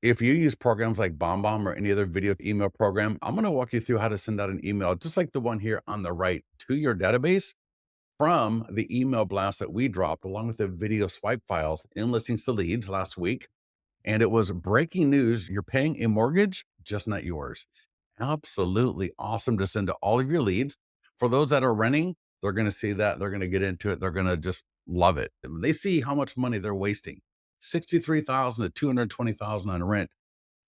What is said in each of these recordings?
If you use programs like BombBomb or any other video email program, I'm going to walk you through how to send out an email, just like the one here on the right, to your database from the email blast that we dropped along with the video swipe files in Listings to Leads last week. And it was breaking news. You're paying a mortgage, just not yours. Absolutely awesome to send to all of your leads. For those that are renting, they're going to see that. They're going to get into it. They're going to just love it. And they see how much money they're wasting. 63,000 to 220,000 on rent,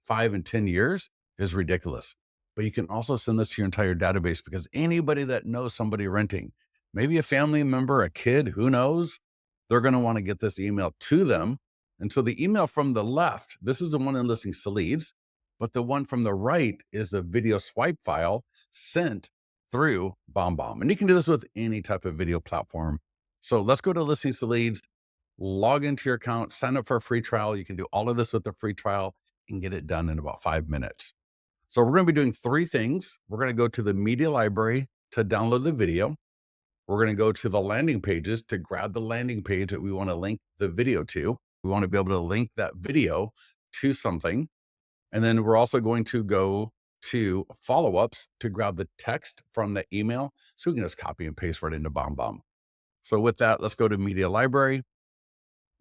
5 and 10 years is ridiculous. But you can also send this to your entire database, because anybody that knows somebody renting, maybe a family member, a kid, who knows, they're going to want to get this email to them. And so the email from the left, this is the one in Listings to Leads, but the one from the right is the video swipe file sent through BombBomb. And you can do this with any type of video platform. So let's go to Listings to Leads, log into your account, sign up for a free trial. You can do all of this with a free trial and get it done in about 5 minutes. So we're going to be doing 3 things. We're going to go to the media library to download the video. We're going to go to the landing pages to grab the landing page that we want to link the video to. We want to be able to link that video to something. And then we're also going to go to follow-ups to grab the text from the email, so we can just copy and paste right into BombBomb. So with that, let's go to media library.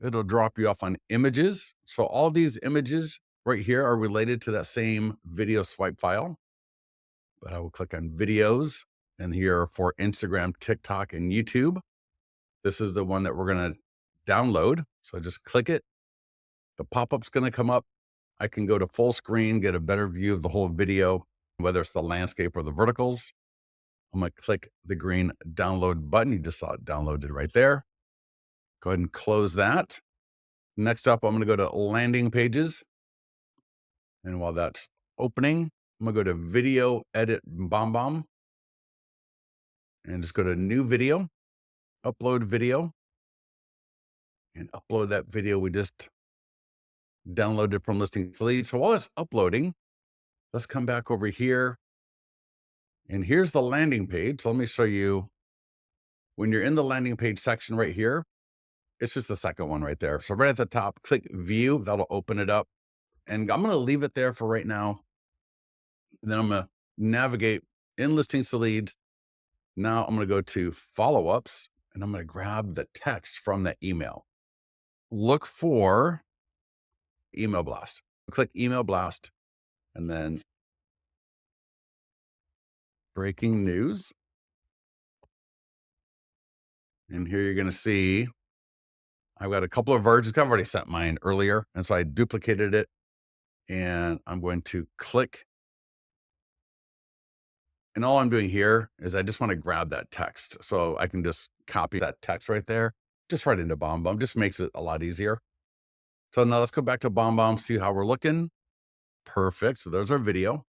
It'll drop you off on images. So all these images right here are related to that same video swipe file. But I will click on videos, and here for Instagram, TikTok, and YouTube. This is the one that we're going to download. So just click it. The pop-up's going to come up. I can go to full screen, get a better view of the whole video, whether it's the landscape or the verticals. I'm going to click the green download button. You just saw it downloaded right there. Go ahead and close that. Next up, I'm going to go to landing pages. And while that's opening, I'm going to go to video, edit, BombBomb, and just go to new video, upload video, and upload that video we just downloaded from Listings to Leads. So while it's uploading, let's come back over here. And here's the landing page. So let me show you. When you're in the landing page section right here, it's just the second one right there. So right at the top, click view. That'll open it up. And I'm going to leave it there for right now. And then I'm going to navigate in Listings to Leads. Now I'm going to go to follow-ups, and I'm going to grab the text from that email. Look for email blast. Click email blast, and then breaking news. And here you're going to see I've got a couple of versions. I've already sent mine earlier, and so I duplicated it, and I'm going to click. And all I'm doing here is I just want to grab that text. So I can just copy that text right there, just right into BombBomb. Just makes it a lot easier. So now let's go back to BombBomb, see how we're looking. Perfect. So there's our video.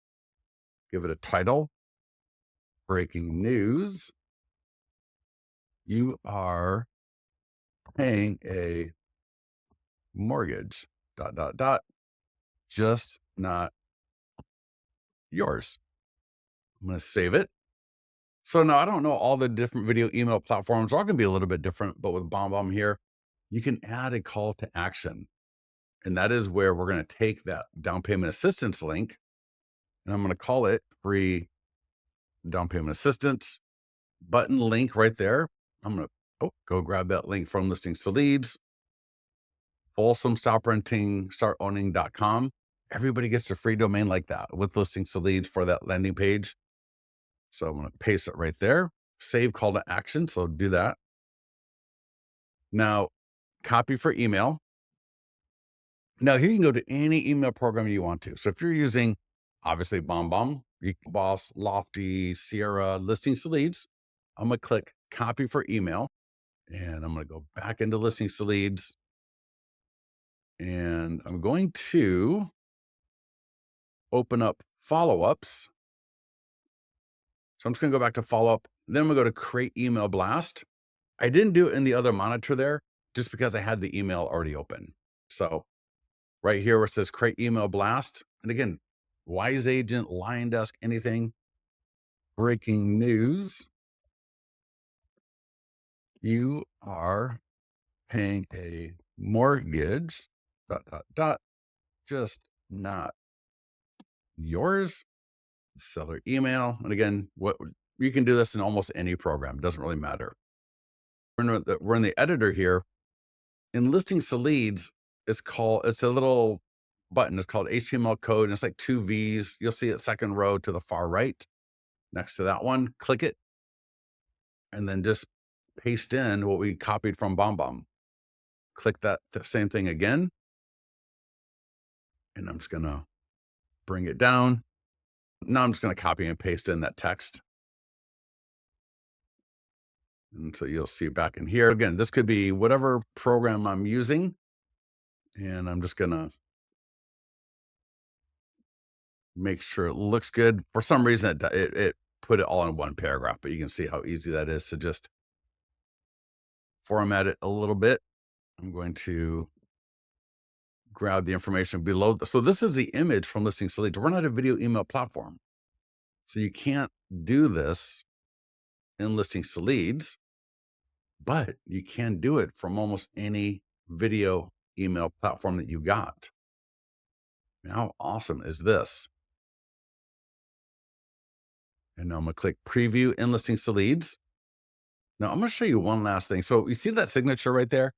Give it a title. Breaking news. You are paying a mortgage, ... just not yours. I'm going to save it. So now I don't know all the different video email platforms. Are all going to be a little bit different, but with BombBomb here, you can add a call to action. And that is where we're going to take that down payment assistance link, and I'm going to call it free down payment assistance button link right there. I'm going to go grab that link from Listings to Leads. Folsom Stop Renting, Start Owning.com. Everybody gets a free domain like that with Listings to Leads for that landing page. So I'm going to paste it right there. Save call to action. So do that. Now, copy for email. Now here you can go to any email program you want to. So if you're using, obviously, BombBomb, Boss, Lofty, Sierra, Listings to Leads, I'm going to click copy for email, and I'm going to go back into Listings to Leads, and I'm going to open up follow-ups. So I'm just going to go back to follow-up. Then I'm going to go to create email blast. I didn't do it in the other monitor there just because I had the email already open. So right here where it says create email blast, and again, Wise Agent, Lion Desk, anything. Breaking news. You are paying a mortgage, ... just not yours. Seller email. And again, what you can do this in almost any program. It doesn't really matter. We're in the editor here. In listings to leads, it's a little button. It's called HTML code. And it's like two V's. You'll see it second row to the far right. Next to that one, click it, and then just paste in what we copied from BombBomb. Click that same thing again. And I'm just going to bring it down. Now I'm just going to copy and paste in that text. And so you'll see back in here. Again, this could be whatever program I'm using. And I'm just going to make sure it looks good. For some reason, it put it all in one paragraph, but you can see how easy that is to just format it a little bit. I'm going to grab the information below. So this is the image from Listings to Leads. We're not a video email platform. So you can't do this in Listings to Leads, but you can do it from almost any video email platform that you got. How awesome is this? And now I'm going to click preview in Listings to Leads. Now I'm going to show you one last thing. So you see that signature right there?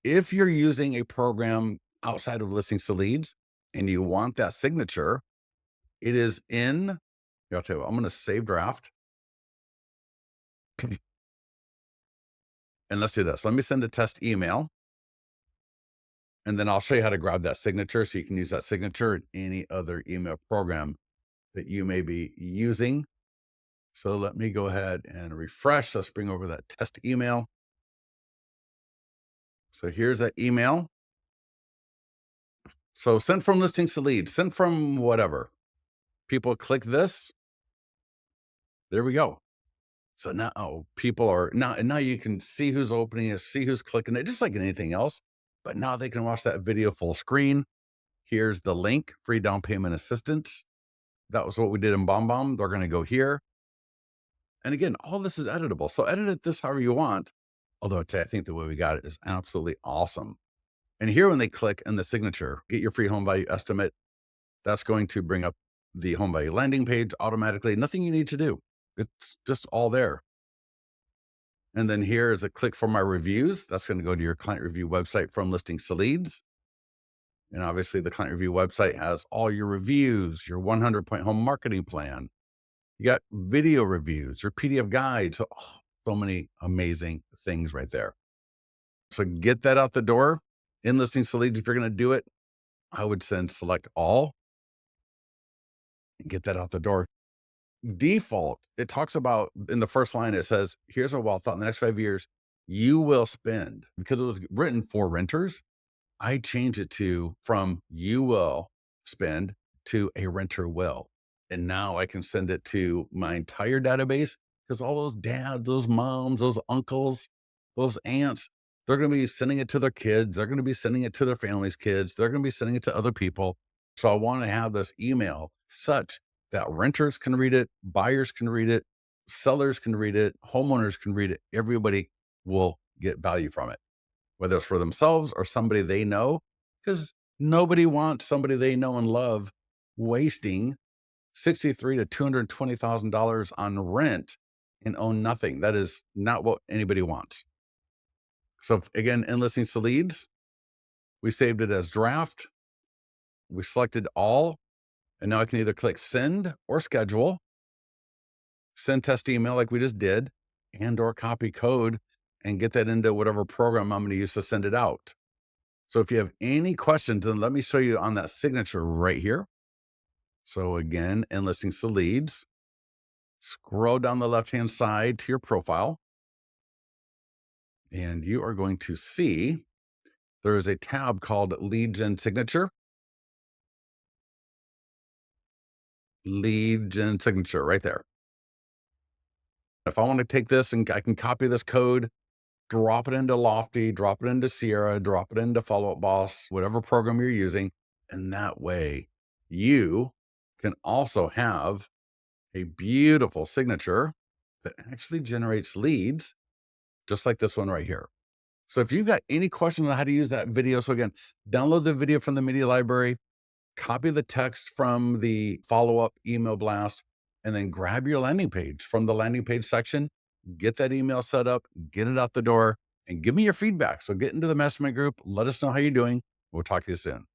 If you're using a program outside of Listings to Leads and you want that signature, it is in, I'll tell you what, I'm going to save draft. And let's do this. Let me send a test email. And then I'll show you how to grab that signature so you can use that signature in any other email program that you may be using. So let me go ahead and refresh. Let's bring over that test email. So here's that email. So send from Listings to Leads, send from whatever. People click this. There we go. So now people are now you can see who's opening it, see who's clicking it, just like anything else. But now they can watch that video full screen. Here's the link, free down payment assistance. That was what we did in BombBomb. They're going to go here. And again, all this is editable. So edit this however you want. Although I think the way we got it is absolutely awesome. And here, when they click in the signature, get your free home value estimate, that's going to bring up the home value landing page automatically. Nothing you need to do. It's just all there. And then here is a click for my reviews. That's going to go to your client review website from Listings to Leads. And obviously the client review website has all your reviews, your 100-point home marketing plan. You got video reviews, your PDF guides. So many amazing things right there. So get that out the door in Listings to Leads. If you're going to do it, I would select all and get that out the door. Default, it talks about in the first line, it says, here's a well thought in the next 5 years, you will spend, because it was written for renters. I change it from you will spend to a renter will. And now I can send it to my entire database because all those dads, those moms, those uncles, those aunts, they're going to be sending it to their kids. They're going to be sending it to their family's kids. They're going to be sending it to other people. So I want to have this email such that renters can read it, buyers can read it, sellers can read it, homeowners can read it. Everybody will get value from it, whether it's for themselves or somebody they know, because nobody wants somebody they know and love wasting $63,000 to $220,000 on rent and own nothing. That is not what anybody wants. So again, in Listings to Leads, we saved it as draft. We selected all, and now I can either click send or schedule, send test email like we just did, and or copy code and get that into whatever program I'm going to use to send it out. So if you have any questions, then let me show you on that signature right here. So again, in Listings to Leads, scroll down the left-hand side to your profile, and you are going to see there is a tab called Lead Gen Signature. Lead Gen Signature right there. If I want to take this and I can copy this code, drop it into Lofty, drop it into Sierra, drop it into Follow Up Boss, whatever program you're using. And that way you can also have a beautiful signature that actually generates leads, just like this one right here. So if you've got any questions on how to use that video, so again, download the video from the media library, copy the text from the follow-up email blast, and then grab your landing page from the landing page section, get that email set up, get it out the door, and give me your feedback. So get into the mastermind group. Let us know how you're doing. We'll talk to you soon.